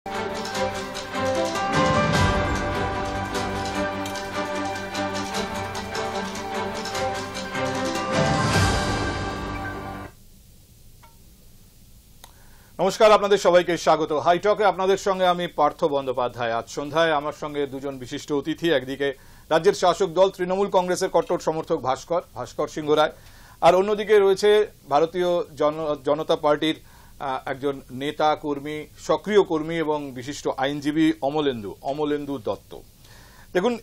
নমস্কার, আপনাদের সবাইকে স্বাগত। হাইটকে আপনাদের সঙ্গে আমি পার্থ বন্দ্যোপাধ্যায়। আজ সন্ধ্যায় আমার সঙ্গে দুজন বিশিষ্ট অতিথি, একদিকে রাজ্যের শাসক দল তৃণমূল কংগ্রেসের কট্টর সমর্থক ভাস্কর সিংহ রায়, আর অন্যদিকে রয়েছে ভারতীয় জনতা পার্টির একজন নেতা কর্মী, সক্রিয় কর্মী এবং বিশিষ্ট আইনজীবী অমলেন্দু দত্ত। দেখুন,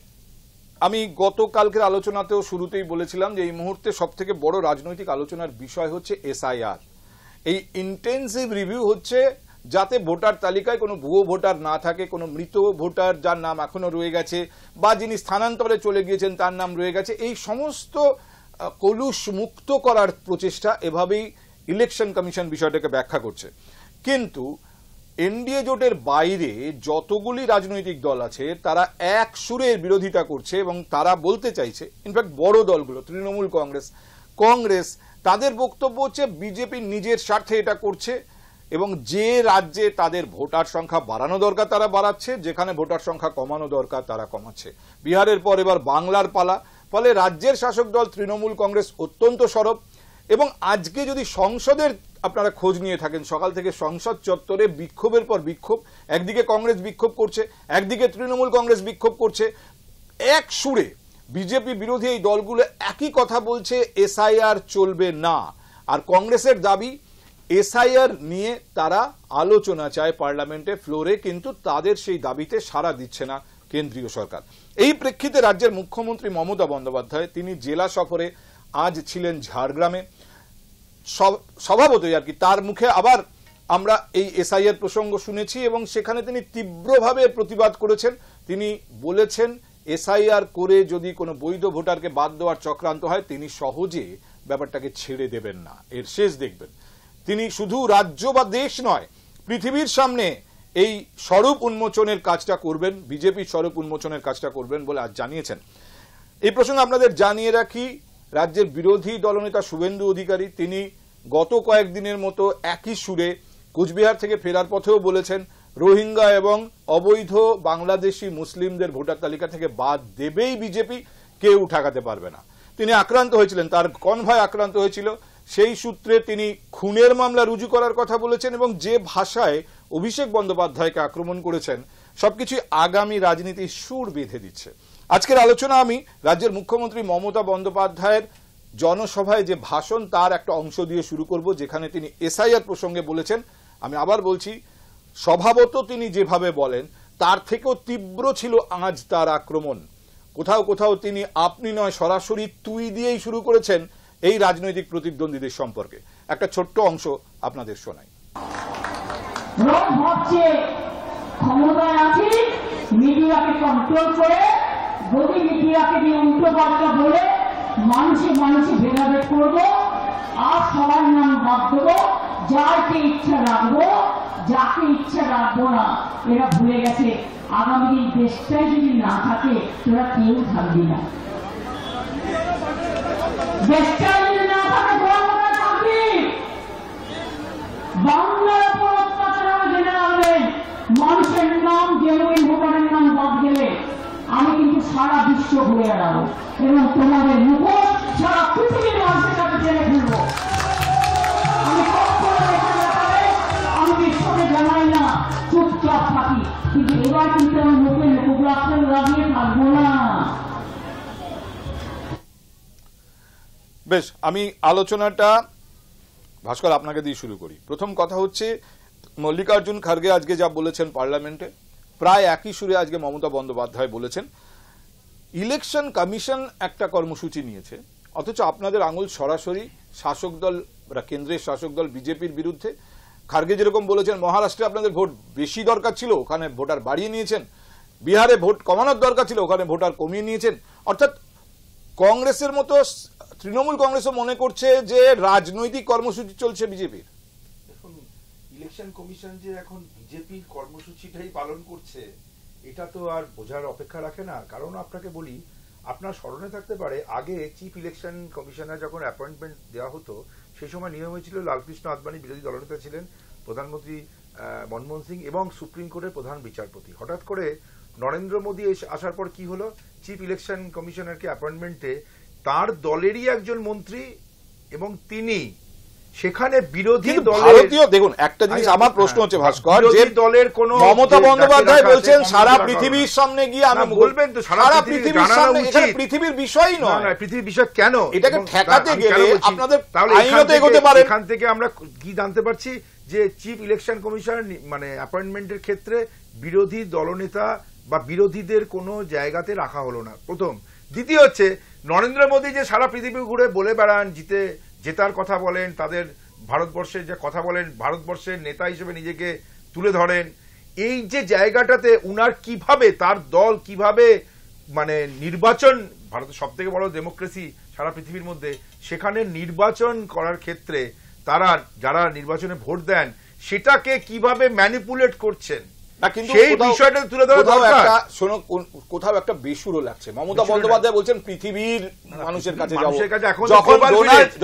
আমি গতকালকের আলোচনাতেও শুরুতেই বলেছিলাম যে এই মুহূর্তে সবথেকে বড় রাজনৈতিক আলোচনার বিষয় হচ্ছে এসআইআর। এই ইন্টেন্সিভ রিভিউ হচ্ছে যাতে ভোটার তালিকায় কোনো ভুয়ো ভোটার না থাকে, কোনো মৃত ভোটার যার নাম এখনো রয়ে গেছে বা যিনি স্থানান্তরে চলে গিয়েছেন তার নাম রয়ে গেছে, এই সমস্ত কলুষ মুক্ত করার প্রচেষ্টা, এভাবেই ইলেকশন কমিশন বিষয়টাকে ব্যাখ্যা করছে। কিন্তু এনডিএ জোটের বাইরে যতগুলি রাজনৈতিক দল আছে তারা এক সুরে বিরোধিতা করছে এবং তারা বলতে চাইছে, ইনফ্যাক্ট বড় দলগুলো তৃণমূল কংগ্রেস তাদের বক্তব্য হচ্ছে বিজেপি নিজের স্বার্থে এটা করছে এবং যে রাজ্যে তাদের ভোটার সংখ্যা বাড়ানো দরকার তারা বাড়াচ্ছে, যেখানে ভোটার সংখ্যা কমানো দরকার তারা কমাচ্ছে। বিহারের পর এবার বাংলার পালা। ফলে রাজ্যের শাসক দল তৃণমূল কংগ্রেস অত্যন্ত সরব। এবং আজকে যদি সংসদের আপনারা খোঁজ নিয়ে থাকেন, সকাল থেকে সংসদ চত্বরে বিক্ষোভের পর বিক্ষোভ, একদিকে কংগ্রেস বিক্ষোভ করছে, একদিকে তৃণমূল কংগ্রেস বিক্ষোভ করছে। এক সুরে বিজেপি বিরোধী এই দলগুলো একই কথা বলছে, এসআইআর চলবে না। আর কংগ্রেসের দাবি এসআইআর নিয়ে তারা আলোচনা চায় পার্লামেন্টে ফ্লোরে, কিন্তু তাদের সেই দাবিতে সাড়া দিচ্ছে না কেন্দ্রীয় সরকার। এই প্রেক্ষিতে রাজ্যের মুখ্যমন্ত্রী মমতা বন্দ্যোপাধ্যায় তিনি জেলা সফরে আজ ছিলেন ঝাড়গ্রামে। স্বভাবতই আর কি তার মুখে আবার আমরা এই এসআইআর প্রসঙ্গ শুনেছি এবং সেখানে তিনি তীব্রভাবে প্রতিবাদ করেছেন। তিনি বলেছেন এসআইআর করে যদি কোনো বৈধ ভোটারকে বাদ দেওয়ার চক্রান্ত হয় তিনি সহজে ব্যাপারটাকে ছেড়ে দেবেন না, এর শেষ দেখবেন। তিনি শুধু রাজ্য বা দেশ নয়, পৃথিবীর সামনে এই স্বরূপ উন্মোচনের কাজটা করবেন, বিজেপির স্বরূপ উন্মোচনের কাজটা করবেন বলে আজ জানিয়েছেন। এই প্রসঙ্গে আপনাদের জানিয়ে রাখি, রাজ্যের বিরোধী দলনেতা শুভেন্দু অধিকারী তিনি গত কয়েকদিনের মতো একই সুরে কোচবিহার থেকে ফেরার পথেও বলেছেন রোহিঙ্গা এবং অবৈধ বাংলাদেশি মুসলিমদের ভোটার তালিকা থেকে বাদ দেবেই বিজেপি, কেউ ঠেকাতে পারবে না। তিনি আক্রান্ত হয়েছিলেন, তার কনভয় আক্রান্ত হয়েছিল, সেই সূত্রে তিনি খুনের মামলা রুজু করার কথা বলেছেন এবং যে ভাষায় অভিষেক বন্দ্যোপাধ্যায়কে আক্রমণ করেছেন সবকিছুই আগামী রাজনীতির সুর বেঁধে দিচ্ছে। আজকের আলোচনা আমি রাজ্যের মুখ্যমন্ত্রী মমতা বন্দ্যোপাধ্যায়ের জনসভায় যে ভাষণ তার একটা অংশ দিয়ে শুরু করব, যেখানে তিনি এসআইআর প্রসঙ্গে বলেছেন। আমি আবার বলছি, স্বভাবত তিনি যেভাবে বলেন তার থেকেও তীব্র ছিল আজ তার আক্রমণ। কোথাও কোথাও তিনি আপনি নয় সরাসরি তুই দিয়েই শুরু করেছেন এই রাজনৈতিক প্রতিদ্বন্দ্বীদের সম্পর্কে। একটা ছোট্ট অংশ আপনাদের শোনাই। ক্ষমতায় আছি, মিডিয়াকে কন্ট্রোল করে যদি মিডিয়াকে দিয়ে উল্টো পাল্টা বলে মানুষে ভেদাভেদ করবো আর সবার নাম বাদ দেবো, যাকে ইচ্ছা রাখবো যাকে ইচ্ছা রাখবো না। এরা ভুলে গেছে আগামী দিন দেশটাই যদি না থাকে তোরা কেউ থাকবি না। দেশটা যদি না থাকে তোরা কোথায় থাকবি? বাংলার উপর অত্যাচার জেনে রাখবেন, মানুষের নাম জেনুইন ভোটারের নাম বাদ গেলে আমি কিন্তু সারা বিশ্ব ঘুরে বেড়াবো এবং তোমাদের মুখোশ সারা পৃথিবীর মানুষের কাছে টেনে ফেলবো। আমি আমি বিশ্বকে জানাই না, চুপচাপ থাকি, কিন্তু এবার কিন্তু আমি মুখে মুখগ্রাফের লাগিয়ে থাকবো না। বেশ, আমি আলোচনাটা ভাস্কর আপনাকে দিয়ে শুরু করি। প্রথম কথা হচ্ছে, মল্লিকার্জুন খার্গে আজকে যা বলেছেন পার্লামেন্টে, প্রায় একই সুরে আজকে মমতা বন্দ্যোপাধ্যায় বলেছেন। ইলেকশন কমিশন একটা কর্মসূচি নিয়েছে, অথচ আপনাদের আঙুল সরাসরি শাসক দল, কেন্দ্রের শাসক দল বিজেপির বিরুদ্ধে। খার্গে যেরকম বলেছেন মহারাষ্ট্রে আপনাদের ভোট বেশি দরকার ছিল, ওখানে ভোটার বাড়িয়ে নিয়েছেন, বিহারে ভোট কমানোর দরকার ছিল, ওখানে ভোটার কমিয়ে নিয়েছেন। অর্থাৎ কংগ্রেসের মতো তৃণমূল কংগ্রেসও মনে করছে যে রাজনৈতিক কর্মসূচি চলছে বিজেপির। দেখুন, ইলেকশন কমিশন যে এখন বিজেপির কর্মসূচিটাই পালন করছে এটা তো আর বোঝার অপেক্ষা রাখে না। কারণ আপনাকে বলি, আপনার স্মরণে থাকতে পারে আগে চিফ ইলেকশন কমিশনার যখন অ্যাপয়েন্টমেন্ট দেওয়া হতো সেই সময় নিয়ম হয়েছিল লালকৃষ্ণ আদবানি বিরোধী দলনেতা ছিলেন, প্রধানমন্ত্রী মনমোহন সিং এবং সুপ্রিম কোর্টের প্রধান বিচারপতি। হঠাৎ করে নরেন্দ্র মোদী আসার পর কি হলো, চিফ ইলেকশন কমিশনারকে অ্যাপয়েন্টমেন্টে তার দলেরই একজন মন্ত্রী এবং তিনি সেখানে বিরোধী দলের ভারতীয়, দেখুন একটা জিনিস আমার প্রশ্ন হচ্ছে ভাস্কর, যে দলের কোন মমতা বন্দ্যোপাধ্যায় বলছেন সারা পৃথিবীর সামনে গিয়ে আমি বলবেন তো সারা পৃথিবীর সামনে, এখানে পৃথিবীর বিষয়ই নয়, পৃথিবীর বিষয় কেন এটাকে ঠেকাতে গেলে আপনাদের তাহলে আইনত এগোতে পারেন। এখান থেকে আমরা কি জানতে পারছি যে চিফ ইলেকশন কমিশনার মানে অ্যাপয়েন্টমেন্টের ক্ষেত্রে বিরোধী দলনেতা বা বিরোধীদের কোনো জায়গাতে রাখা হলো না, প্রথম। দ্বিতীয় হচ্ছে নরেন্দ্র মোদী যে সারা পৃথিবী ঘুরে বলে বেড়ান, জেতার কথা বলেন, তাদের ভারতবর্ষের যে কথা বলেন, ভারতবর্ষের নেতা হিসেবে নিজেকে তুলে ধরেন, এই যে জায়গাটাতে উনার কিভাবে তার দল কিভাবে মানে নির্বাচন, ভারতের সব থেকে বড় ডেমোক্রেসি সারা পৃথিবীর মধ্যে, সেখানে নির্বাচন করার ক্ষেত্রে তারা যারা নির্বাচনে ভোট দেন সেটাকে কিভাবে ম্যানিপুলেট করছেন না, কিন্তু সেই বিষয়টা তুলে ধরা দরকার। কোথাও একটা বেসুরো লাগছে। মমতা বন্দ্যোপাধ্যায় বলছেন পৃথিবীর মানুষের কাছে যাব।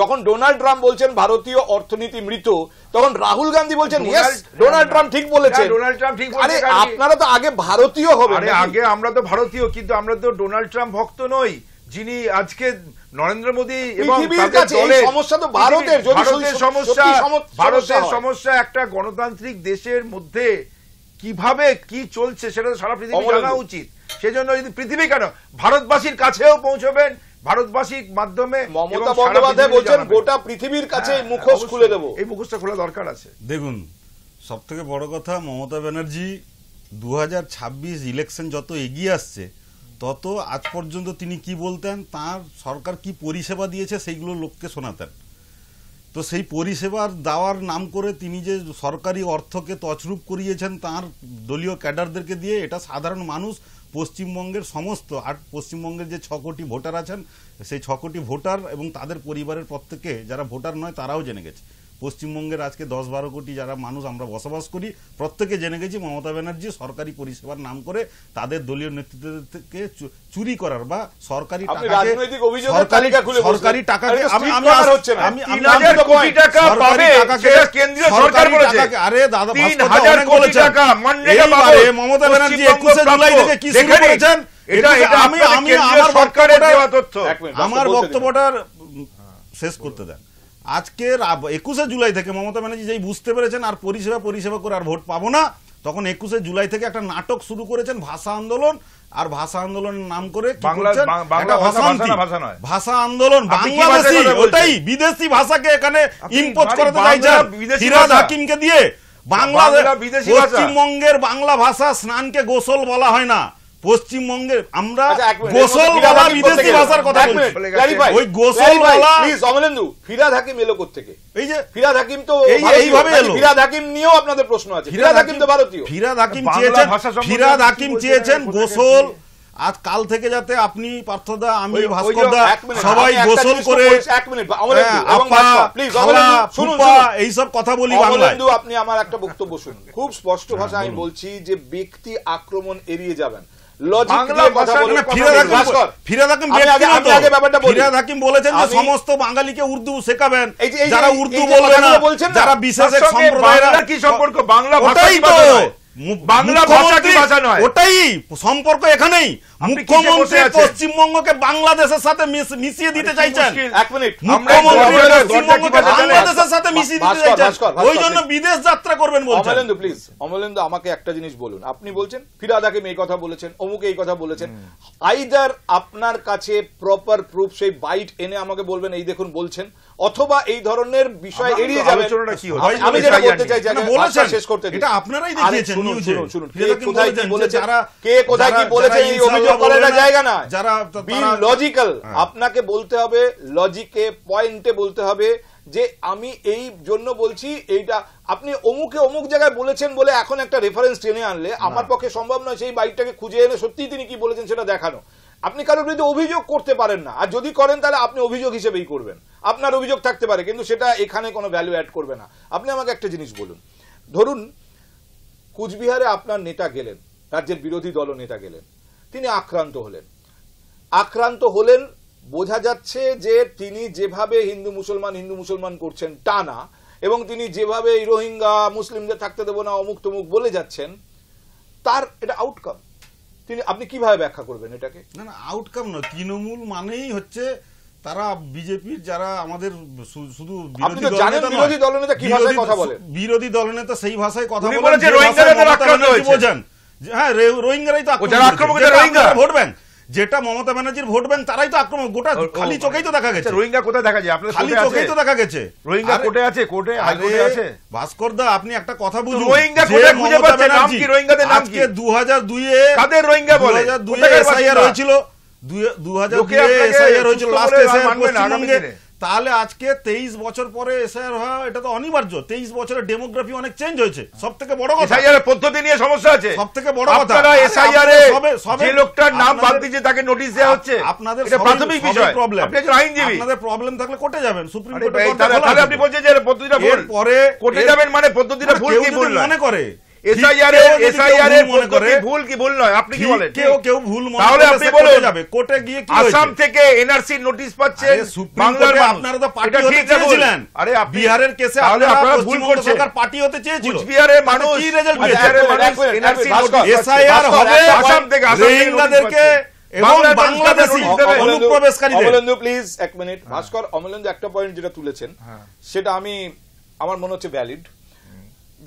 যখন ডোনাল্ড ট্রাম্প বলছেন ভারতীয় অর্থনীতি মৃত, তখন রাহুল গান্ধী বলছেন ইয়েস ডোনাল্ড ট্রাম্প ঠিক বলেছেন। ডোনাল্ড ট্রাম্প ঠিক বলেছেন। আরে আপনারা তো আগে ভারতীয় হবেন। আরে আগে আমরা তো ভারতীয়, কিন্তু আমরা তো ডোনাল্ড ট্রাম্প ভক্ত নই, যিনি আজকে নরেন্দ্র মোদী এবং সমস্যা তো ভারতের সমস্যা একটা গণতান্ত্রিক দেশের মধ্যে কিভাবে কি চলছে সেটা তো সারা পৃথিবী জানা উচিত। সেজন্য যদি পৃথিবী কেন ভারতবাসীর কাছেও পৌঁছবেন, ভারতবাসীর মাধ্যমে মমতা বন্দ্যোপাধ্যায় বলছেন গোটা পৃথিবীর কাছে এই মুখোশ খুলে দেব। এই মুখোশটা খোলা দরকার আছে। দেখুন, সব থেকে বড় কথা, মমতা ব্যানার্জি 2026 ইলেকশন যত এগিয়ে আসছে তত আজ পর্যন্ত তিনি কি বলতেন, তার সরকার কি পরিষেবা দিয়েছে সেইগুলো লোককে শোনাতেন। তো সেই পরিষেবার দেওয়ার নাম করে তিনি যে সরকারি অর্থকে তছরূপ করিয়েছেন তার দলীয় ক্যাডারদেরকে দিয়ে, এটা সাধারণ মানুষ পশ্চিমবঙ্গের সমস্ত পশ্চিমবঙ্গের যে 6 কোটি ভোটার আছেন সেই 6 কোটি ভোটার এবং তাদের পরিবারের প্রত্যেকে যারা ভোটার নয় তারাও জেনে গেছে। পশ্চিমবঙ্গের আজকে 10-12 কোটি যারা মানুষ আমরা বসবাস করি প্রত্যেকে জেনে গেছি মমতা ব্যানার্জি সরকারি পরিষেবার নাম করে তাদের দলীয় নেতৃত্ব থেকে চুরি করার বা সরকারি টাকাকে আরে দাদা মমতা ব্যানার্জি 21 জুলাই থেকে কি শুরু করেছেন, আমার বক্তব্যটা শেষ করতে দেন। আজকের 21 জুলাই থেকে মমতা ব্যানার্জি যেই বুঝতে পেরেছেন আর পরিষেবা করে আর ভোট পাবো না, তখন 21 জুলাই থেকে একটা নাটক শুরু করেছেন ভাষা আন্দোলন, আর ভাষা আন্দোলনের নাম করে ভাষা আন্দোলন বাংলাদেশি, ওটাই বিদেশি ভাষাকে এখানে ইম্পোর্ট করতে চাইছেন ফিরহাদ হাকিমকে দিয়ে। বাংলাদেশ পশ্চিমবঙ্গের বাংলা ভাষা স্নানকে গোসল বলা হয় না, পশ্চিমবঙ্গের আমরা গোসল বলা বিদেশি ভাষার কথা বলছি। ওই গোসল বলা অমলেন্দু ফিরহাদ হাকিম এলো কোত্থেকে? এই যে ফিরহাদ হাকিম তো এইভাবে এলো। ফিরহাদ হাকিম নিয়েও আপনাদের প্রশ্ন আছে। ফিরহাদ হাকিম তো ভারতীয়। ফিরহাদ হাকিম চেয়েছেন গোসল। আজ কাল থেকে যাতে আপনি পার্থদা, আমি ভাস্করদা সবাই গোসল করে এইসব কথা বলি বাংলায়। আপনি আমার একটা বক্তব্য শুনুন, খুব স্পষ্ট ভাষা আমি বলছি যে ব্যক্তি আক্রমণ এড়িয়ে যাবেন। ফিরহাদ হাকিম বলেছেন যে সমস্ত বাঙালিকে উর্দু শেখাবেন, যারা উর্দু বলবে না, যারা বিশেষ সম্প্রদায়ের কি সম্পর্ক, বাংলা ভাষাই তো বাংলা ভাষা কি ভাষা নয়, ওটাই সম্পর্ক এখানেই। মুখ্যমন্ত্রী পশ্চিমবঙ্গকে বাংলাদেশের সাথে মিশিয়ে দিতে চাইছেন, বাংলাদেশের সাথে মিশিয়ে দিতে চাইছেন, ওই জন্য বিদেশ যাত্রা করবেন বলছেন। অমলেন্দু প্লিজ, অমলেন্দু আমাকে একটা জিনিস বলুন, আপনি বলছেন ফিরহাদ হাকিম এই কথা বলেছেন, অমুকে এই কথা বলেছেন, আইদার আপনার কাছে প্রপার প্রুফ সেই বাইট এনে আমাকে বলবেন এই দেখুন বলছেন, অথবা এই ধরনের বিষয় এড়িয়ে যাবেন। আমি যেটা বলতে চাই শেষ করতে দিন, এটা আপনারাই দেখিয়েছেন নিউজে, শুনুন কে কোথায় কি বলেছেন, কে কোথায় কি বলেছেন এই অভিযোগ করার জায়গা না। যারা লজিক্যাল, আপনাকে বলতে হবে লজিকে পয়েন্টে বলতে হবে যে আমি এই জন্য বলছি এইটা, আপনি অমুকে অমুক জায়গায় বলেছেন বলে এখন একটা রেফারেন্স টেনে আনলে আমার পক্ষে সম্ভব নয় সেই বাইকটাকে খুঁজে এনে সত্যিই তিনি কি বলেছেন সেটা দেখানো। আপনি কারোর বিরুদ্ধে অভিযোগ করতে পারেন না, আর যদি করেন তাহলে আপনি অভিযোগ হিসেবেই করবেন, আপনার অভিযোগ থাকতে পারে কিন্তু সেটা এখানে কোনো ভ্যালু অ্যাড করবে না। আপনি আমাকে একটা জিনিস বলুন, ধরুন কুচবিহারে আপনার নেতা গেলেন, রাজ্যের বিরোধী দল নেতা গেলেন, তিনি আক্রান্ত হলেন, বোঝা যাচ্ছে যে তিনি যেভাবে হিন্দু মুসলমান করছেন তা না, এবং তিনি যেভাবে এই রোহিঙ্গা মুসলিমদের থাকতে দেবো না অমুক তমুক বলে যাচ্ছেন, তার এটা আউটকাম আপনি কিভাবে ব্যাখ্যা করবেন এটাকে? না না, আউটকাম নয়, তৃণমূল মানেই হচ্ছে তারা বিজেপির যারা আমাদের শুধু আপনি তো জানেন বিরোধী দলনেতা কি ভাষায় কথা বলেন। বিরোধী দলনেতা সেই ভাষায় কথা উনি বলেন বলেছে যে রোহিঙ্গাদের ভাষায় মমতা আক্রমণ ব্যানার্জি হয়েছে। বোঝান। হ্যাঁ, রোহিঙ্গারাই তো আক্রমণ করেছে, রোহিঙ্গা ভোট ব্যাংক, যেটা মমতা ব্যানার্জির ভোট ব্যাংক তারাই তো আক্রমণ, গোটা খালি চোখেই তো দেখা গেছে। রোহিঙ্গা কোথায় দেখা যায়? আপনাদের খালি কোর্টে চোখেই আছে? তো দেখা গেছে। রোহিঙ্গা কোর্টে আছে, কোর্টে হাইকোর্টে আছে। ভাস্কর দা, আপনি একটা কথা বুঝুন, রোহিঙ্গা যে কোথায় খুঁজে মমতা পাচ্ছেন? নাম ব্যানার্জি কি রোহিঙ্গাদের নাম কি? আজকে 2002 এ কাদের রোহিঙ্গা বলে? 2002 এ কোথাকার এসআইআর বাসিন্দা? হয়েছিল, 2002 লোকে এ আপনাকে এসআইআর হয়েছিল সুস্থ লাস্ট বলে এসআইআর মানবে না আগামী পশ্চিমবঙ্গে। দিনে। তাহলে আজকে 23 বছর পরে এসআইআর হওয়া এটা তো অনিবার্য। 23 বছরের ডেমোগ্রাফি অনেক চেঞ্জ হয়েছে। সবথেকে বড় কথা, এসআইআর এর পদ্ধতি নিয়ে সমস্যা আছে। সবথেকে বড় কথা, আপনারা আরে এসআইআর এ সবে যে লোকটার নাম বাদ আপনাদের- দিয়েছে তাকে নোটিশ দেওয়া হচ্ছে, আপনাদের এটা প্রাথমিক বিষয়। প্রবলেম। আপনি একজন আইনজীবী, আপনাদের প্রবলেম থাকলে কোর্টে যাবেন, সুপ্রিম আরে কোর্টে ভাই, দরজা খোলা তাহলে আছে। আপনি বলছেন যে পদ্ধতিটা ভুল, এরপরে কোর্টে যাবেন মানে পদ্ধতিটা ভুল কেউ কি যদি ভুল নয়? মনে করে এসআইআর এর মনে করে পদ্ধতি ভুল কি ভুল নয়? আপনি কি বলেন? কেউ ভুল মনে তাহলে করে আপনি সে বলুন, কোর্টে যাবে, কোর্টে গিয়ে কি হয়েছে? আসাম থেকে এনআরসি নোটিশ পাচ্ছেন আরে সুপ্রিম বাংলার কোর্টে মানুষ। আপনারা তো পার্টি এটা হতে ঠিক না ভুল? চেয়েছিলেন। আরে আপনি বিহারের কেসে তাহলে আপনারা আপনারা ভুল পশ্চিমবঙ্গ করছেন। সরকার পার্টি হতে চেয়েছিল। কুচবিহারের মানুষ, কি রেজাল্ট আচ্ছা, পেয়েছে? কুচবিহারের মানুষ এক মিনিট, NRC ভাস্কর, নোটিশ এসআইআর পাচ্ছে। হবে আসাম থেকে রোহিঙ্গাদেরকে এবং বাংলাদেশি অনুপ্রবেশকারীদের। অমলেন্দু প্লিজ এক মিনিট। ভাস্কর, অমলেন্দু একটা পয়েন্ট যেটা তুলেছেন সেটা আমার মনে হচ্ছে ভ্যালিড,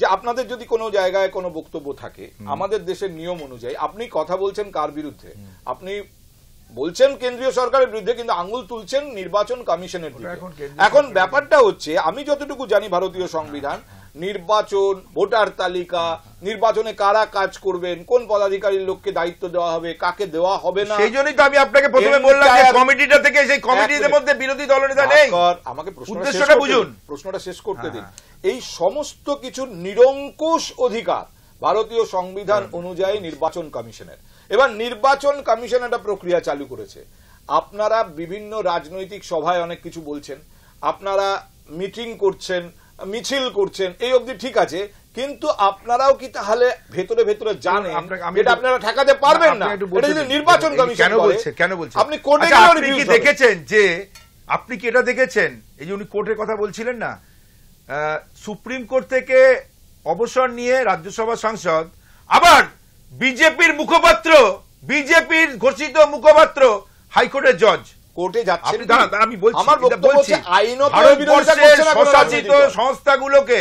যে আপনাদের যদি কোনো জায়গায় কোনো বক্তব্য থাকে আমাদের দেশের নিয়ম অনুযায়ী, আপনি কথা বলছেন কার বিরুদ্ধে? আপনি বলছেন কেন্দ্রীয় সরকারের বিরুদ্ধে, কিন্তু আঙ্গুল তুলছেন নির্বাচন কমিশনের দিকে। এখন ব্যাপারটা হচ্ছে, আমি যতটুকু জানি ভারতীয় সংবিধান, নির্বাচন, ভোটার তালিকা, নির্বাচনে কারা কাজ করবেন, কোন পদাধিকারীর লোককে দায়িত্ব দেওয়া হবে, কাকে দেওয়া হবে না, সেই জন্যই তো আমি আপনাকে প্রথমে বললাম যে কমিটিটা থেকে, সেই কমিটির মধ্যে বিরোধী দলনেতা নেই। আমাকে উদ্দেশ্যটা বুঝুন। প্রশ্নটা শেষ করতে দিন। এই সমস্ত কিছু নিরঙ্কুশ অধিকার ভারতীয় সংবিধান অনুযায়ী নির্বাচন কমিশনের। এবার নির্বাচন কমিশন একটা প্রক্রিয়া চালু করেছে। আপনারা বিভিন্ন রাজনৈতিক সভায় অনেক কিছু বলছেন, আপনারা মিটিং করছেন, মিছিল করছেন, এই অবধি ঠিক আছে, কিন্তু আপনারাও কি তাহলে ভেতরে ভেতরে জানেন এটা আপনারা ঠেকাতে পারবেন না? এটা যদি নির্বাচন কমিশন কেন বলছেন? আপনি কোর্টে আচ্ছা, গেলেও আপনি কি রিভিউ দেখেছেন যে, আপনি কি এটা দেখেছেন, এই যে উনি কোর্টের কথা বলছিলেন না, সুপ্রিম কোর্ট থেকে অবসর নিয়ে রাজ্যসভা সাংসদ, আবার বিজেপির মুখপাত্র, বিজেপির ঘোষিত মুখপাত্র হাইকোর্টের জজ কোর্টে যাচ্ছেন? আমি বলছি, আমার বক্তব্য হচ্ছে আইনত ভারতবর্ষের স্বশাসিত সংস্থাগুলোকে,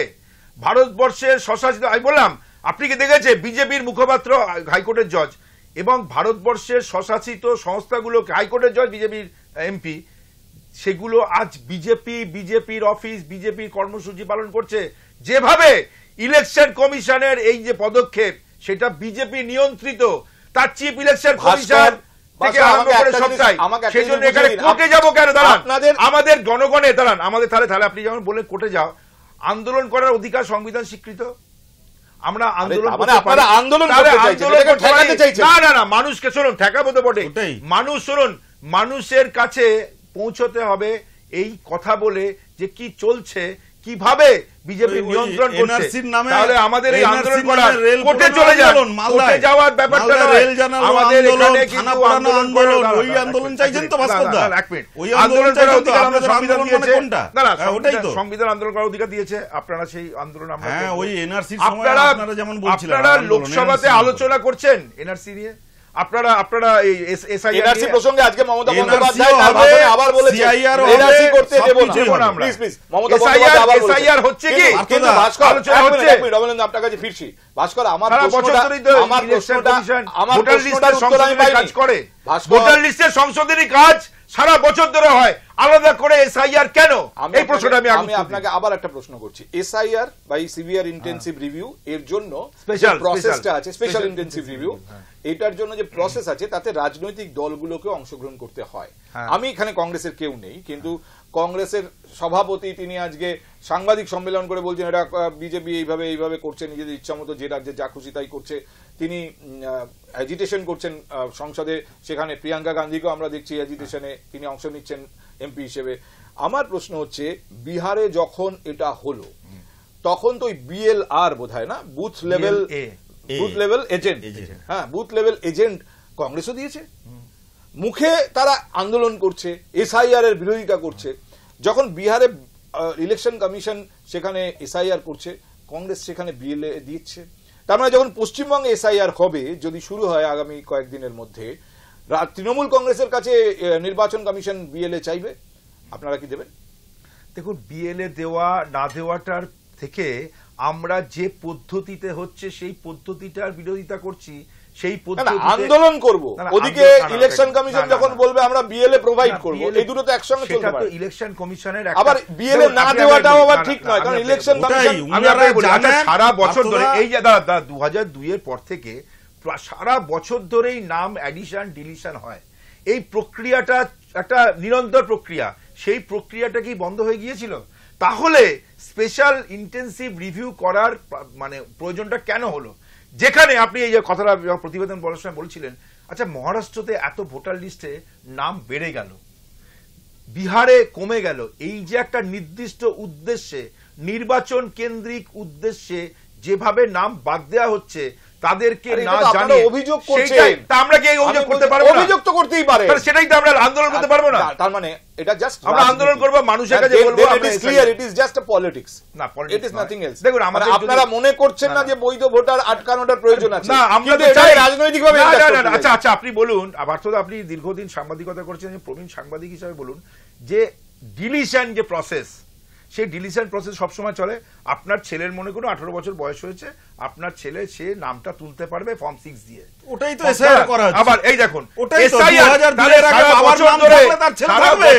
ভারতবর্ষের স্বশাসিত, আমি বললাম, আপনি কি দেখেছে বিজেপির মুখপাত্র হাইকোর্টের জজ, এবং ভারতবর্ষের স্বশাসিত সংস্থাগুলোকে, হাইকোর্টের জজ বিজেপির এমপি, সেগুলো আজ বিজেপির অফিস, বিজেপির কর্মসূচি পালন করছে। যেভাবে ইলেকশন কমিশনের এই যে পদক্ষেপ, সেটা বিজেপি নিয়ন্ত্রিত, তার চিফ ইলেকশন কমিশন থেকে আরম্ভ করে সবটাই। সেই জন্য এখানে কোর্টে যাবো কেন? দাঁড়ান, আমাদের জনগণের, দাঁড়ান, আমাদের তাহলে আপনি যেমন বললেন কোর্টে যাও, আন্দোলন করার অধিকার সংবিধান স্বীকৃত। আমরা আন্দোলন না, মানুষকে শুনুন, ঠেকাবো তো বটে, মানুষ শুনুন, মানুষের কাছে পৌঁছতে হবে এই কথা বলে যে কি চলছে, কিভাবে বিজেপি নিয়ন্ত্রণ করছে। তাহলে আমাদের এই আন্দোলন করার, কোর্টে চলে যান, কোর্টে যাওয়ার ব্যাপারটা আমাদের এখানে কিন্তু আন্দোলন, ওই আন্দোলন চাইছেন তো ভাস্কর দা, এক মিনিট, ওই আন্দোলন করার অধিকার আমাদের সংবিধান দিয়েছে। না না, ওটাই তো সংবিধান আন্দোলন করার অধিকার দিয়েছে। আপনারা সেই আন্দোলন, আমরা ওই এনআরসির সময় আপনারা যেমন বলছিলেন, আপনারা লোকসভাতে আলোচনা করছেন এনআরসি নিয়ে, আপনারা এই এনআরসি প্রসঙ্গে আজকে মমতা বন্দ্যোপাধ্যায় তার ভাষণে আবার বলেছেন এনআরসি করতে দেব না। প্লিজ মমতা বন্দ্যোপাধ্যায় আবার বলেছেন এসআইআর হচ্ছে কি? কিন্তু ভাস্কর, আলোচনা হচ্ছে, রবীন্দ্র আপনার কাছে ফিরছি। ভাস্কর, আমার ভোটার লিস্টের সংশোধনী কাজ করে, ভোটার লিস্টের সংশোধনী কাজ সারা বছর ধরে হয়, আলাদা করে এসআইআর কেন? এই প্রশ্নটা আমি আপনাকে আবার একটা প্রশ্ন করছি। এসআইআর বা সিভিয়ার ইন্টেনসিভ রিভিউ, এর জন্য স্পেশাল প্রসেসটা আছে, স্পেশাল ইন্টেনসিভ রিভিউ, এটার জন্য যে প্রসেস আছে তাতে রাজনৈতিক দলগুলোকে অংশগ্রহণ করতে হয়। আমি এখানে কংগ্রেসের কেউ নেই, কিন্তু কংগ্রেসের সভাপতি তিনি আজকে সাংবাদিক সম্মেলন করে বলছেন এটা বিজেপি এইভাবে করছে, নিজেদের ইচ্ছা মতো যে রাজ্যে যা খুশি তাই করছে। তিনি অ্যাজিটেশন করছেন সংসদে, সেখানে প্রিয়াঙ্কা গান্ধীকেও আমরা দেখছি অ্যাজিটেশনে তিনি অংশ নিচ্ছেন এমপি হিসেবে। আমার প্রশ্ন হচ্ছে, বিহারে যখন এটা হলো তখন তো ওই বিএলআর বোধহয় না, বুথ লেভেল এজেন্ট, হ্যাঁ, বুথ লেভেল এজেন্ট কংগ্রেসও দিয়েছে। মুখে তারা আন্দোলন করছে, এসআইআর এর বিরোধিতা করছে। যখন বিহারে ইলেকশন কমিশন সেখানে এসআইআর করছে, কংগ্রেস সেখানে বিএলএ দিচ্ছে। তার মানে যখন পশ্চিমবঙ্গে এসআইআর হবে, যদি শুরু হয় আগামী কয়েকদিনের মধ্যে, তৃণমূল কংগ্রেসের কাছে নির্বাচন কমিশন বিএলএ চাইবে, আপনারা কি দেবেন? দেখুন, বিএলএ দেওয়া না দেওয়াটার থেকে আমরা যে পদ্ধতিতে হচ্ছে সেই পদ্ধতিটার বিরোধিতা করছি, সেই পদ্ধতি আন্দোলন করব, ওদিকে ইলেকশন কমিশন যখন বলবে আমরা বিএলএ প্রোভাইড করব, এই দুটো তো একসঙ্গে চলতে পারে। ইলেকশন কমিশনের আবার বিএলএ না দেওয়াটাও আবার ঠিক নয়, কারণ ইলেকশন কমিশন সারা বছর ধরে, এই যে দাদা 2002 এর পর থেকে সারা বছর ধরেই নাম অ্যাডিশন ডিলিশন হয়, এই প্রক্রিয়াটা একটা নিরন্তর প্রক্রিয়া, সেই প্রক্রিয়াটা কি বন্ধ হয়ে গিয়েছিল? তাহলে স্পেশাল ইন্টেন্সিভ রিভিউ করার মানে প্রয়োজনটা কেন হলো? যেখানে আপনি এই যে কথাটা প্রতিবেদন বলার সময় বলছিলেন, আচ্ছা মহারাষ্ট্রতে এত ভোটার লিস্টে নাম বেড়ে গেল, বিহারে কমে গেল, এই যে একটা নির্দিষ্ট উদ্দেশ্যে, নির্বাচন কেন্দ্রিক উদ্দেশ্যে যেভাবে নাম বাদ দেওয়া হচ্ছে তাদেরকে না জানিয়ে অভিযোগ করছেন, তা আমরা কি এই অভিযোগ করতে পারবো না? অভিযোগ তো করতেই পারে, সেটাই তো আমরা আন্দোলন করতে পারবো না। তার মানে এটা জাস্ট আমরা আন্দোলন করব, মানুষের কাছে বলবো it is clear, it is just a politics, না ইট ইজ নাথিং এলস। দেখুন, আমাদের আপনারা মনে করছেন না যে বৈধ ভোটার আটকানোটার প্রয়োজন আছে? না, আমরা তো চাই রাজনৈতিকভাবে। আচ্ছা আচ্ছা, আপনি বলুন, পার্থদা আপনি দীর্ঘদিন সাংবাদিকতা করছেন, প্রবীণ সাংবাদিক হিসেবে বলুন যে ডিলিশন যে প্রসেস, সেই ডিলিশন প্রসেস সবসময় চলে। আপনার ছেলের মনে করুন 18 বছর বয়স হয়েছে, আপনার ছেলে সে নামটা তুলতে পারবে ফর্ম 6 দিয়ে, ওটাই তো এসআইআর করা হচ্ছে। আবার এই দেখুন, ওটাই তো 2002 এর আগে বাবার নাম থাকলে তার ছেলে থাকবে,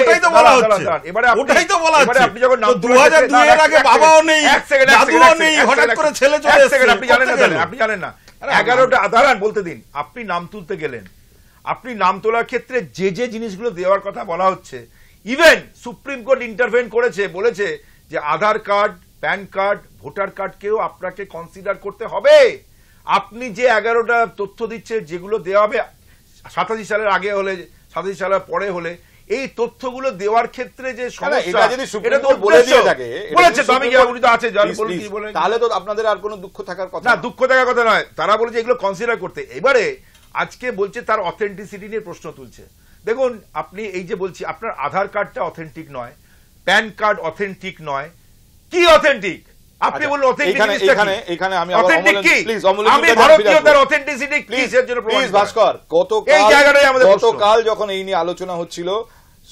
ওটাই তো বলা হচ্ছে। এবারে ওটাই তো বলা হচ্ছে, আপনি যখন 2002 এর আগে বাবাও নেই, দাদুও নেই, হঠাৎ করে ছেলে চলে এসেছে। আপনি জানেন না, আপনি জানেন না, 11টা আধারান বলতে দিন, আপনি নাম তুলতে গেলেন, আপনি নাম তোলার ক্ষেত্রে যে যে জিনিসগুলো দেওয়ার কথা বলা হচ্ছে, ইভেন সুপ্রিম কোর্ট ইন্টারভেন করেছে, বলেছে যে আধার কার্ড, প্যান কার্ড, ভোটার কার্ডকেও আপনাকে কনসিডার করতে হবে। আপনি যে 11টা তথ্য দিচ্ছে, যেগুলো দেওয়া হবে 87 সালের আগে হলে, 87 সালের পরে হলে, এই তথ্যগুলো দেওয়ার ক্ষেত্রে যে সমস্যা, এটা তো বলে দিয়ে থাকে, বলেছে তো, আমি উনি তো আছে, তাহলে তো আপনাদের আর কোনো দুঃখ থাকার কথা না, দুঃখ থাকার কথা নয়, তারা বলেছে এগুলো কনসিডার করতে। এবারে আজকে বলছে তার অথেন্টিসিটি নিয়ে প্রশ্ন তুলছে। দেখুন, আপনি এই যে বলছি আপনার আধার কার্ডটা অথেন্টিক নয়, প্যান কার্ড অথেন্টিক নয়, কি অথেন্টিক? আপনি বলুন অথেন্টিক এখানে আমি অথেন্টিক কি? আমি ভারতীয়তার অথেন্টিসিটি কিসের জন্য প্রমাণ? প্লিজ ভাস্কর, গতকাল যখন এই নিয়ে আলোচনা হচ্ছিল,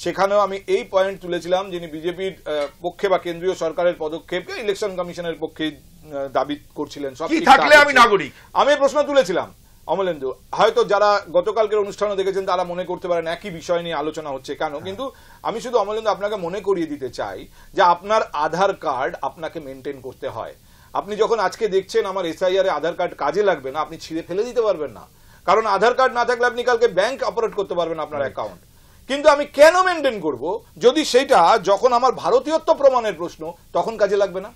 সেখানেও আমি এই পয়েন্ট তুলেছিলাম, যিনি বিজেপির পক্ষে বা কেন্দ্রীয় সরকারের পদক্ষেপকে ইলেকশন কমিশনের পক্ষে দাবি করছিলেন, সব কি থাকলে আমি নাগরিক, আমি প্রশ্ন তুলেছিলাম। অমলেন্দু, হয়তো যারা গতকালকের অনুষ্ঠানে দেখেছেন তারা মনে করতে পারেন একই বিষয় নিয়ে আলোচনা হচ্ছে কেন, কিন্তু আমি শুধু অমলেন্দু আপনাকে মনে করিয়ে দিতে চাই যে আপনার আধার কার্ড আপনাকে মেনটেন করতে হয়। আপনি যখন আজকে দেখছেন আমার এসআইআর এ আধার কার্ড কাজে লাগবে না, আপনি ছিঁড়ে ফেলে দিতে পারবেন না, কারণ আধার কার্ড না থাকলে আপনি কালকে ব্যাংক অপারেট করতে পারবেন আপনার অ্যাকাউন্ট। কিন্তু আমি কেন মেনটেন করব যদি সেটা যখন আমার ভারতীয়ত্ব প্রমাণের প্রশ্ন, তখন কাজে লাগবে না?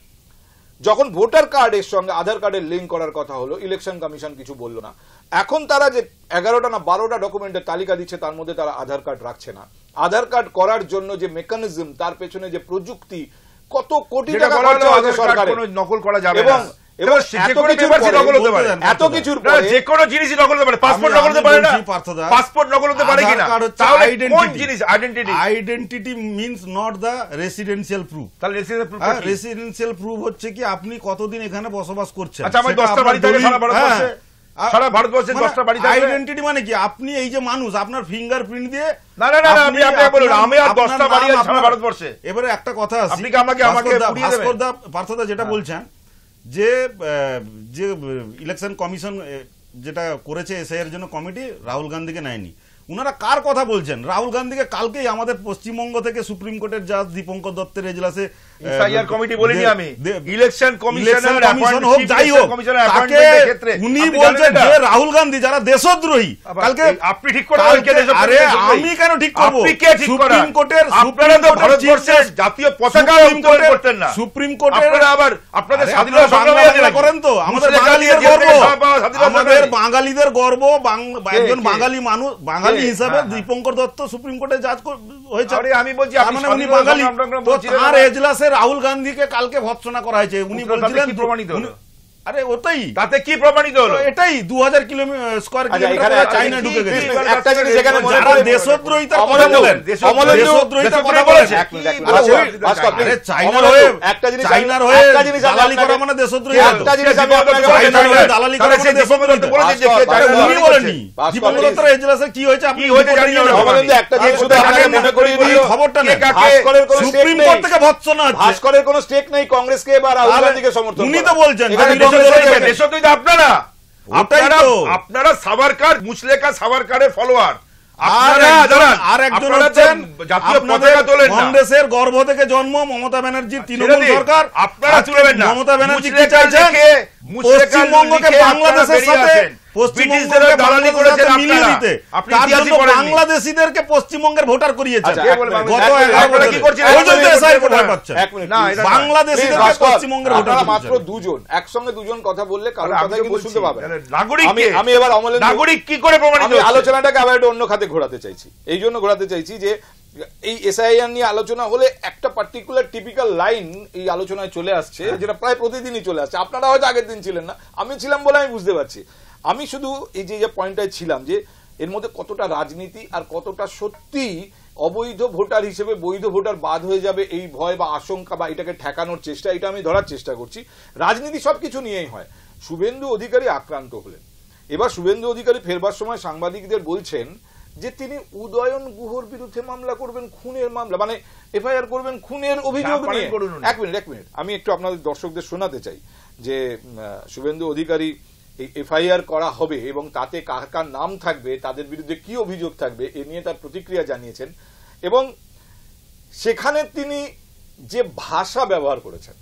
যখন ভোটার কার্ডের সঙ্গে আধার কার্ডের লিঙ্ক করার কথা হলো, ইলেকশন কমিশন কিছু বললো না। এখন তারা যে 11টা না 12টা ডকুমেন্টের তালিকা দিচ্ছে, তার মধ্যে তারা আধার কার্ড রাখছে না। আধার কার্ড করার জন্য যে মেকানিজম, তার পেছনে যে প্রযুক্তি, কত কোটি টাকা খরচা হচ্ছে সরকারের, নকল করা যাবে না। এবং এত কিছুর পরে যে কোনো জিনিসই নকল হতে পারে, পাসপোর্ট নকল হতে পারে না, পাসপোর্ট নকল হতে পারে কিনা? তাহলে কোন জিনিস identity? Identity means not the residential proof. তাহলে রেসিডেন্সিয়াল প্রুফ হচ্ছে কি আপনি কতদিন এখানে বসবাস করছেন। আচ্ছা, আমি 10টা বাড়ি থাকে সারা ভারতবর্ষে 10টা বাড়ি থাকে। আইডেন্টিটি মানে কি? আপনি এই যে মানুষ, আপনার ফিঙ্গারপ্রিন্ট দিয়ে, না না না, আপনি বলুন আমি আর 10টা বাড়ি আছে সারা ভারতবর্ষে। এবারে একটা কথা আছে, আপনি কি আমাকে ভাস্করদা পার্থদা যেটা বলছেন যে ইলেকশন কমিশন যেটা করেছে এসআইআর জন্য কমিটি, রাহুল গান্ধীকে নেয়নি। উনারা কার কথা বলছেন? রাহুল গান্ধীকে কালকেই আমাদের পশ্চিমবঙ্গ থেকে সুপ্রিম কোর্টের জাজ দীপঙ্কর দত্তের এজলাসে এসআইআর কমিটি বলিনি আমি, ইলেকশন কমিশনের কমিশন হোক, যাই হোক, তাকে উনি বলছেন যে রাহুল গান্ধী যারা দেশদ্রোহী। কালকে আপনি ঠিক করে বলেন কে দেশদ্রোহী? আরে আমি কেন ঠিক করব? আপনি কে ঠিক করেন? সুপ্রিম কোর্টের, আপনারা তো ভারতবর্ষের জাতীয় পতাকা উত্তোলন করতেন না। সুপ্রিম কোর্টের আপনারা আবার আপনাদের স্বাধীনতা সংগ্রামী করেন তো, আমাদের বাঙালিদের গর্ব, আমাদের বাঙালিদের গর্ব, একজন বাঙালি মানুষ, বাঙালি হিসাবে দীপঙ্কর দত্ত সুপ্রিম কোর্টে জাজ হয়েছে। আমি বলছি আপনি উনি বাঙালি, তার এজলাসে রাহুল গান্ধীকে কালকে ভৎসনা করা হয়েছে। উনি বলছিলেন প্রমাণিত হলো, আরে ওটাই তাতে কি প্রমাণিত হলো? এটাই 2000 স্কয়ার কিলোমিটার চাইনা ঢুকে গেছে। একটা জিনিস এখানে মনে যারা করে দেশদ্রোহিতার কথা অমলেন্দু, বলেন, অমলেন্দু, দেশদ্রোহিতার কথা বলেছে। এক মিনিট, ভাস্কর, আরে please, চাইনার অমলেন্দু, হয়ে একটা জিনিস চাইনার আমি- হয়ে একটা জিনিস আমি দালালি করা আপনাকে- মানে দেশদ্রোহিতা। একটা জিনিস আমি আপনাকে চাইনার হয়ে বলছি। দালালি করা মানে দেশদ্রোহিতা। বলেছে যে ভাস্কর, চাইনা উনি দালালি বলেননি। করছে। দীপক দত্তের এজলাসে কি হয়েছে আপনি কি হয়েছে রিপোর্ট জানি না, নিয়ে নেবেন। অমলেন্দু, একটা জিনিস শুধু আপনাকে মনে করিয়ে দিই, খবরটা নেই। ভাস্করের কোনো stake সুপ্রিম নেই। কোর্ট থেকে ভৎসনা হচ্ছে। ভাস্করের কোনো স্টেক নেই কংগ্রেসকে বা রাহুল তাহলে গান্ধীকে সমর্থন উনি করা। তো বলছেন, এখানে আমি কংগ্রেসের দেশদ্রোহী কেউ নেই। দেশদ্রোহী আপনারা ওটাই তো। আপনারা সাভারকার মুচলেকা সাভারকারের ফলোয়ার। আর একজন হচ্ছেন জাতীয় আপনাদের পতাকা তোলেন না। কংগ্রেসের গর্ভ থেকে জন্ম মমতা ব্যানার্জির তৃণমূল ছেড়ে দিন। সরকার। আপনারা আজকে তুলবেন না। মমতা ব্যানার্জি কি মুচলেকা চাইছেন? লিখে, মুচলেকা পশ্চিমবঙ্গকে লিখে বাংলাদেশের আপনারা সাথে বেরিয়ে আসেন। পশ্চিমবঙ্গকে ব্রিটিশদের দালালি বাংলাদেশের করেছেন সাথে মিলিয়ে আপনারা। দিতে আপনি তার ইতিহাসই জন্য পড়েননি। বাংলাদেশীদেরকে পশ্চিমবঙ্গের ভোটার করিয়েছেন। আচ্ছা, কে বলে এক মিনিট, বাংলাদেশ? গত 11 আপনারা কি বছরে। করছেন? ওই জন্য আপনারা SIR কি কোথায় করছেন? পাচ্ছেন? এক মিনিট, না, please। এটা না। বাংলাদেশীদেরকে ভাস্কর, পশ্চিমবঙ্গের ভোটার আপনারা করিয়েছেন। মাত্র দুজন একসঙ্গে দুজন কথা বললে কারোর আমি কথা তো কিন্তু বলছি, শুনতে পাবেন না। নাগরিক আমি কে? আমি এবার অমলেন্দু, নাগরিক কি করে প্রমাণিত আমি হচ্ছে? আলোচনাটাকে আবার একটু অন্য খাতে ঘোরাতে চাইছি। এই জন্য ঘোরাতে চাইছি যে এই এসআইআর নিয়ে আলোচনা হলে একটা পার্টিকুলার টিপিক্যাল লাইন এই আলোচনায় চলে আসছে, যেটা প্রায় প্রতিদিনই চলে আসছে। আপনারা হয়তো আগের দিন ছিলেন না, আমি ছিলাম বলে আমি বুঝতে পারছি। আমি শুধু এই যে পয়েন্টটায় ছিলাম যে এর মধ্যে কতটা রাজনীতি আর কতটা সত্যি অবৈধ ভোটার হিসেবে বৈধ ভোটার বাদ হয়ে যাবে এই ভয় বা আশঙ্কা বা এটাকে ঠেকানোর চেষ্টা, এটা আমি ধরার চেষ্টা করছি। রাজনীতি সবকিছু নিয়েই হয়। শুভেন্দু অধিকারী আক্রান্ত হলেন। এবার শুভেন্দু অধিকারী ফেরবার সময় সাংবাদিকদের বলছেন যে তিনি উদয়ন গুহর বিরুদ্ধে মামলা করবেন, খুনের মামলা, মানে এফআইআর করবেন খুনের অভিযোগ যা পারেন নিয়ে। করুন উনি। এক মিনিট, আমি একটু আপনাদের দর্শকদের শোনাতে চাই যে শুভেন্দু অধিকারী এই এফআইআর করা হবে এবং তাতে কার কার নাম থাকবে, তাদের বিরুদ্ধে কি অভিযোগ থাকবে, এ নিয়ে তার প্রতিক্রিয়া জানিয়েছেন। এবং সেখানে তিনি যে ভাষা ব্যবহার করেছেন,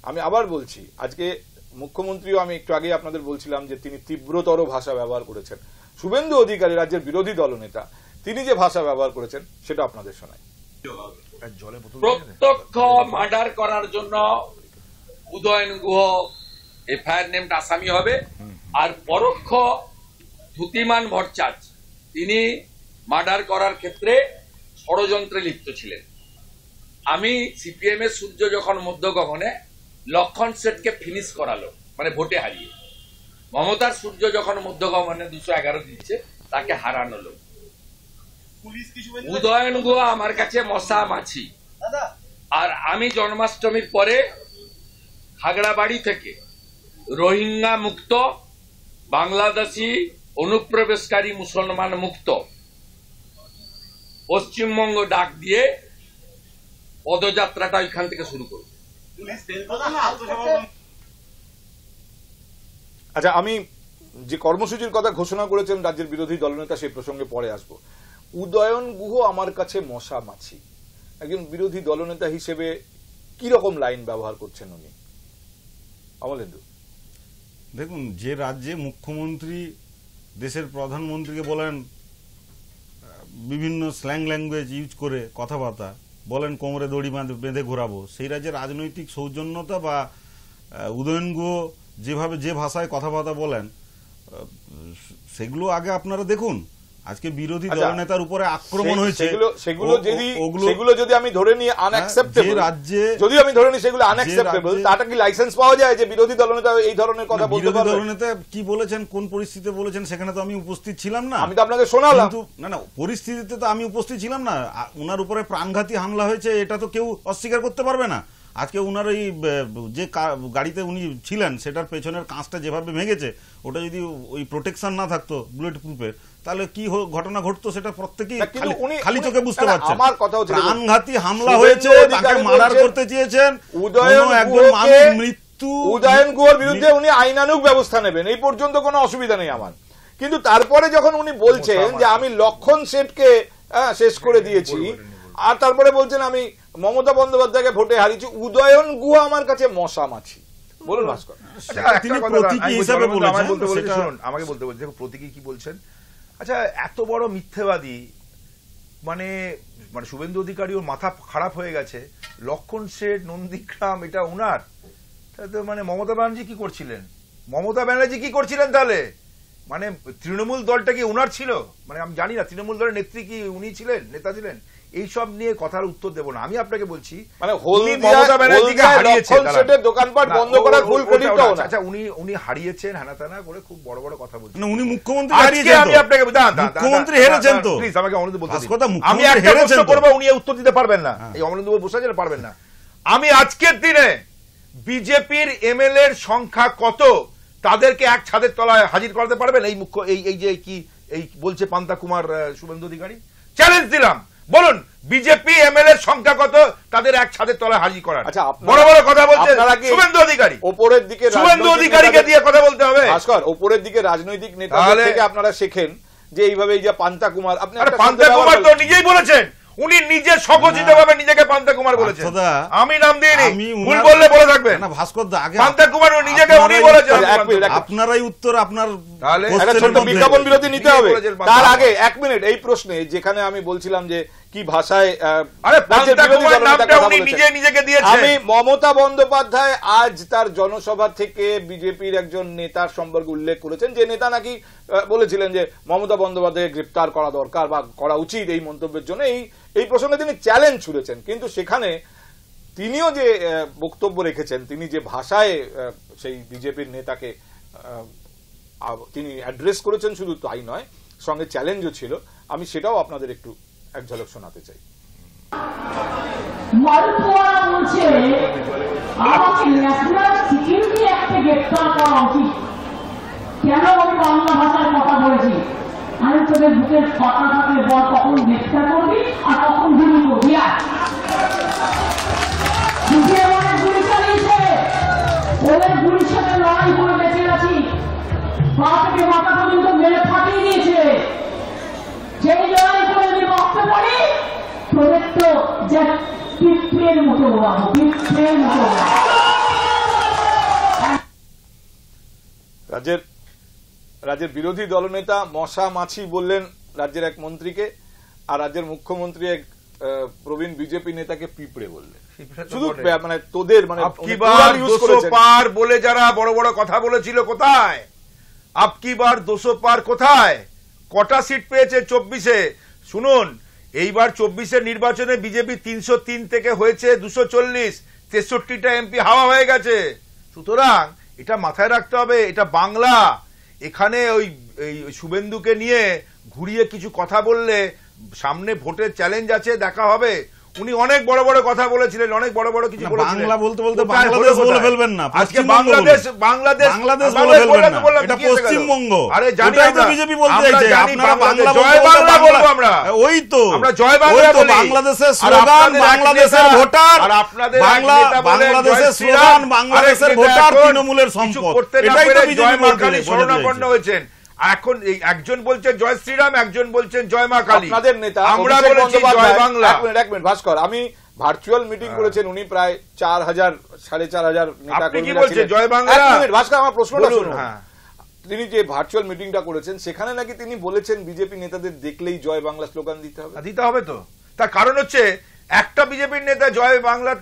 আমি আবার বলছি, আজকে মুখ্যমন্ত্রীও, আমি একটু আগে আপনাদের বলছিলাম যে তিনি তীব্রতর ভাষা ব্যবহার করেছেন। শুভেন্দু অধিকারী রাজ্যের বিরোধী দলনেতা, তিনি যে ভাষা ব্যবহার করেছেন সেটা আপনাদের শোনাই। প্রত্যক্ষ মার্ডার করার জন্য উদয়ন গুহ এফআইআর নেমড আসামি হবে, আর পরোক্ষ ধুতিমান ভট্টাচার্য তিনি মার্ডার করার ক্ষেত্রে ষড়যন্ত্রে লিপ্ত ছিলেন। আমি সিপিএম এর সূর্য যখন মধ্যগগনে লক্ষণ সেটকে ফিনিশ করালো, মানে ভোটে হারিয়ে, মমতার সূর্য যখন মধ্যগগনে 211 দিচ্ছে, তাকে হারানো লোক। উদয়ন গুহ আমার কাছে মশা মাছি। আর আমি জন্মাষ্টমীর পরে খাগড়াবাড়ি থেকে রোহিঙ্গা মুক্ত, বাংলাদেশি অনুপ্রবেশকারী মুসলমান মুক্ত পশ্চিমবঙ্গ ডাক দিয়ে পদযাত্রাটা ওইখান থেকে শুরু করব। আচ্ছা, আমি যে কর্মসূচির কথা ঘোষণা করেছেন রাজ্যের বিরোধী দলনেতা, সেই প্রসঙ্গে পরে আসবো। উদয়ন গুহ আমার কাছে মশা মাছি, একজন বিরোধী দলনেতা হিসেবে কি রকম লাইন ব্যবহার করছেন উনি? অমলেন্দু, দেখুন, যে রাজ্যে মুখ্যমন্ত্রী দেশের প্রধানমন্ত্রীকে বলেন বিভিন্ন স্ল্যাং ল্যাঙ্গুয়েজ ইউজ করে কথাবার্তা বলেন, কোমরে দড়ি বেঁধে ঘোরাবো, সেই রাজ্যে রাজনৈতিক সৌজন্যতা বা উদয়ন গুহ যেভাবে যে ভাষায় কথাবার্তা বলেন, সেগুলো আগে আপনারা দেখুন। আজকে বিরোধী দলনেতার উপরে আক্রমণ হয়েছে, সেগুলো যদি আমি ধরে নিই আনঅ্যাকসেপ্টেবল, যদি আমি ধরে নিই সেগুলো আনঅ্যাকসেপ্টেবল, তাটা কি লাইসেন্স পাওয়া যায় যে বিরোধী দলনেতা এই ধরনের কথা বলতে পারবে? বিরোধী দলনেতা কি বলেছেন, কোন পরিস্থিতিতে বলেছেন, সেখানে তো আমি উপস্থিত ছিলাম না। আমি তো আপনাকে শোনালাম। না, পরিস্থিতিতে তো আমি উপস্থিত ছিলাম না। ওনার উপরে প্রাণঘাতী হামলা হয়েছে, এটা তো কেউ অস্বীকার করতে পারবে না। আজকে উনার ওই যে গাড়িতে উনি ছিলেন সেটার পেছনের কাঁচটা যেভাবে ভেঙেছে, ওটা যদি ওই প্রোটেকশন না থাকতো বুলেট প্রুফের, তাহলে কি ঘটনা ঘটতো সেটা প্রত্যেকেই খালি চোখে বুঝতে পারছেন। আমার কথা হচ্ছে প্রাণঘাতী হামলা হয়েছে, তাকে মার্ডার করতে চেয়েছেন, একজন মানুষ মৃত্যু। উদয়ন গুহর বিরুদ্ধে উনি আইনানুগ ব্যবস্থা নেবেন, এই পর্যন্ত কোনো অসুবিধা নেই আমার। কিন্তু তারপরে যখন উনি বলছেন যে আমি লক্ষণ সেটকে শেষ করে দিয়েছি, আর তারপরে বলছেন আমি মমতা বন্দ্যোপাধ্যায়কে ভোটে হারিয়েছি, উদয়ন গুহ আমার কাছে মশা মাছি। বলুন ভাস্কর। আমাকে বলতে বলছে, দেখো প্রতীকী কি বলছেন। আচ্ছা, এত বড় মিথ্যেবাদী, মানে শুভেন্দু অধিকারী ওর মাথা খারাপ হয়ে গেছে। লক্ষণ শেঠ, নন্দীগ্রাম, এটা উনার। মানে মমতা ব্যানার্জি কি করছিলেন? মমতা ব্যানার্জি কি করছিলেন তাহলে? মানে তৃণমূল দলটা কি উনার ছিল? মানে আমি জানি না তৃণমূল দলের নেত্রী কি উনি ছিলেন, নেতা ছিলেন? এইসব নিয়ে কথার উত্তর দেব না। আমি আপনাকে বলছি মানে উনি মমতা ব্যানার্জিকে হারিয়েছেন, সেটের দোকানপাট বন্ধ করার ফুল ক্রেডিটটাও না। আচ্ছা উনি হারিয়েছেন হানাতানা করে খুব বড় বড় কথা বলছেন। না, উনি মুখ্যমন্ত্রী আজকে হারিয়েছেন আমি তো। আপনাকে মুখ্যমন্ত্রী হেরেছেন তো। প্লিজ আমাকে অমলেন্দু বলতে দিন। ভাস্করদা, আমি মুখ্যমন্ত্রী একটা হেরেছেন প্রশ্ন তো। করব, উনি উত্তর দিতে পারবেন না। এই অমলেন্দু বসে আছেন, পারবেন না। আমি আজকের দিনে বিজেপির এমএলএ এর সংখ্যা কত তাদেরকে এক ছাদের তলায় হাজির করতে পারবেন? এই মুখ্য এই যে কি এই বলছে পান্তা কুমার শুভেন্দু অধিকারী, চ্যালেঞ্জ দিলাম, বলুন বিজেপি এমএলএ এর সংখ্যা কত তাদের এক ছাদের তলায় হাজির করার। আচ্ছা, বড় বড় কথা বলছে শুভেন্দু অধিকারী, ওপরের দিকে শুভেন্দু অধিকারীকে দিয়ে কথা বলতে হবে। ভাস্কর, ওপরের দিকে রাজনৈতিক নেতাদের থেকে আপনারা শেখেন যে এইভাবে এই যে পান্তা কুমার, আপনি পান্তা কুমার তো নিজেই বলেছেন, উনি নিজে স্বঘোষিতভাবে নিজেকে পান্তা কুমার বলেছেন। আমি নাম দিইনি, ভুল বললে বলে থাকবেন। না ভাস্করদা, আগে পান্তা কুমার নিজেকে উনি বলেছেন। আপনারাই উত্তর আপনার একটা ছোট্ট বিজ্ঞাপন বিরতি নিতে হবে। তার আগে 1 মিনিট এই প্রশ্নে, যেখানে আমি বলছিলাম যে কি ভাষায় আমি মমতা বন্দ্যোপাধ্যায় আজ তার জনসভা থেকে বিজেপির একজন নেতার সম্পর্কে উল্লেখ করেছেন, যে নেতা নাকি বলেছিলেন যে মমতা বন্দ্যোপাধ্যায়কে গ্রেপ্তার করা দরকার বা করা উচিত এই মন্তব্যের জন্য। এই প্রসঙ্গে তিনি চ্যালেঞ্জ ছুড়েছেন, কিন্তু সেখানে তিনিও যে বক্তব্য রেখেছেন, তিনি যে ভাষায় সেই বিজেপির নেতাকে তিনি অ্যাড্রেস করেছেন, শুধু তাই নয়, সঙ্গে চ্যালেঞ্জও ছিল। আমি সেটাও আপনাদের একটু এক ঝলক শোনাতে চাই। মালপোয়া বলছে আমাকে ন্যাশনাল সিকিউরিটি অ্যাক্টে গ্রেপ্তার করা উচিত। কেন আমি বাংলা ভাষায় কথা বলেছি? আমি তোদের বুকের কথা থাকলে বল কখন গ্রেপ্তার করবি আর কখন গুলি করবি। অনেক গুলি চালিয়েছে, ওদের গুলির সাথে লড়াই করে বেঁচে আছি। পা থেকে মাথা পর্যন্ত মেরে ফাটিয়ে দিয়েছে। সেই লড়াই করে যদি বাঁচতে পারি, তোদের তো যে পিঁপড়ের মতো ওড়াবো, পিঁপড়ের মতো ওড়াবো। রাজ্যের বিরোধী দলনেতা মশা মাছি বললেন রাজ্যের এক মন্ত্রীকে, আর রাজ্যের মুখ্যমন্ত্রী এক প্রবীণ বিজেপি নেতাকে পিঁপড়ে বললেন। শুধু মানে তোদের মানে পার বলে যারা বড় বড় কথা বলেছিল, কোথায় আপকি বার 200 পার কোথায়? কটা সিট পেয়েছে 24-এ? শুনুন, এইবার 24-এর নির্বাচনে বিজেপি 303 থেকে হয়েছে 240, 63টা এমপি হাওয়া হয়ে গেছে। সুতরাং এটা মাথায় রাখতে হবে, এটা বাংলা। এখানে ওই শুভেন্দুকে নিয়ে ঘুরিয়ে কিছু কথা বললে সামনে ভোটের চ্যালেঞ্জ আছে, দেখা হবে। উনি অনেক বড় বড় কথা বলেছিলেন, অনেক বড় বড় কিছু বলেছিলেন। বাংলা বলতে বলতে বাংলাদেশ বলে ফেলবেন না। আজকে বাংলাদেশ বলে ফেলবেন না, এটা পশ্চিমবঙ্গ। আরে জানি তো বিজেপি বলতে চাইছে, আপনারা বাংলা জয় বাংলা বলবো আমরা। ওই তো আমরা জয় বাংলা বলি। বাংলাদেশের স্লোগান, বাংলাদেশের ভোটার, বাংলাদেশের স্লোগান, বাংলাদেশের ভোটার, তৃণমূলের সম্পদ। এটাই তো বিজেপি শরণাপন্ন হয়েছেন। এখন একজন বলছেন জয় শ্রীরাম, একজন বলছেন জয় মা কালী। আপনাদের নেতা আমরা বলছি জয় বাংলা। এক মিনিট ভাস্কর, আমি ভার্চুয়াল মিটিং করেছেন উনি, প্রায় 4000 4500 নেতা কর্মী বলছেন জয় বাংলা। এক মিনিট ভাস্কর, আমার প্রশ্নটা শুনুন। তিনি যে ভার্চুয়াল মিটিংটা করেছেন, সেখানে নাকি তিনি বলেছেন বিজেপি নেতাদের দেখলেই জয় বাংলা স্লোগান দিতে হবে। দিতে হবে তো, তার কারণ হচ্ছে একটা বিজেপির নেতা জয় বাংলা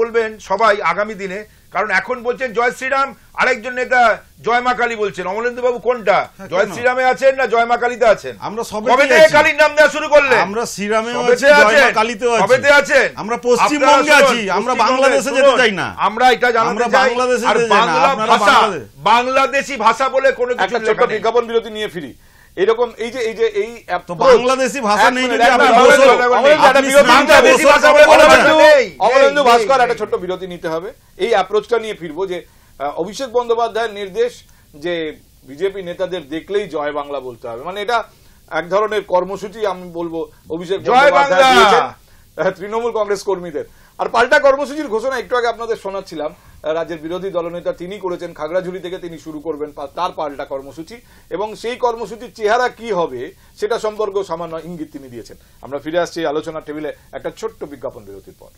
বলবেন সবাই আগামী দিনে, কারণ এখন বলছেন জয় শ্রীরাম, আরেকজন নেতা জয় মা কালী বলছেন। অমলেন্দু বাবু কোনটা, জয় শ্রীরামে আছেন না জয় মা কালীতে আছেন? আমরা সবে কালীর নাম দেওয়া শুরু করলেন। আমরা শ্রীরামেও আছি, জয় মা কালীতেও আছি। সবেতে আছেন। আমরা পশ্চিমবঙ্গে আছি, আমরা বাংলাদেশে যেতে চাই না। আমরা এটা জানতে চাই। আর বাংলা ভাষা, বাংলাদেশি ভাষা বলে কোনো কিছু একটা ছোট বিজ্ঞাপন বিরতি নিয়ে ফিরি। এরকম এই যে এই তো বাংলাদেশি ভাষা নেই, যদি আপনি অমলেন্দু ভাস্কর একটা ছোট্ট বিরতি নিতে হবে। এই অ্যাপ্রোচটা নিয়ে ফিরবো যে অভিষেক বন্দ্যোপাধ্যায়ের নির্দেশ যে বিজেপি নেতাদের দেখলেই জয় বাংলা বলতে হবে, মানে এটা এক ধরনের কর্মসূচি আমি বলবো অভিষেক বন্দ্যোপাধ্যায় দিয়েছেন তৃণমূল কংগ্রেস কর্মীদের। আর পাল্টা কর্মসূচির ঘোষণা একটু আগে আপনাদের শোনাচ্ছিলাম, রাজ্যের বিরোধী দলনেতা তিনি করেছেন। খাগড়াঝুড়ি থেকে তিনি শুরু করবেন তার পাল্টা কর্মসূচি, এবং সেই কর্মসূচির চেহারা কি হবে সেটা সম্পর্কেও সামান্য ইঙ্গিত তিনি দিয়েছেন। আমরা ফিরে আসছি আলোচনার টেবিলে একটা ছোট্ট বিজ্ঞাপন বিরতির পর।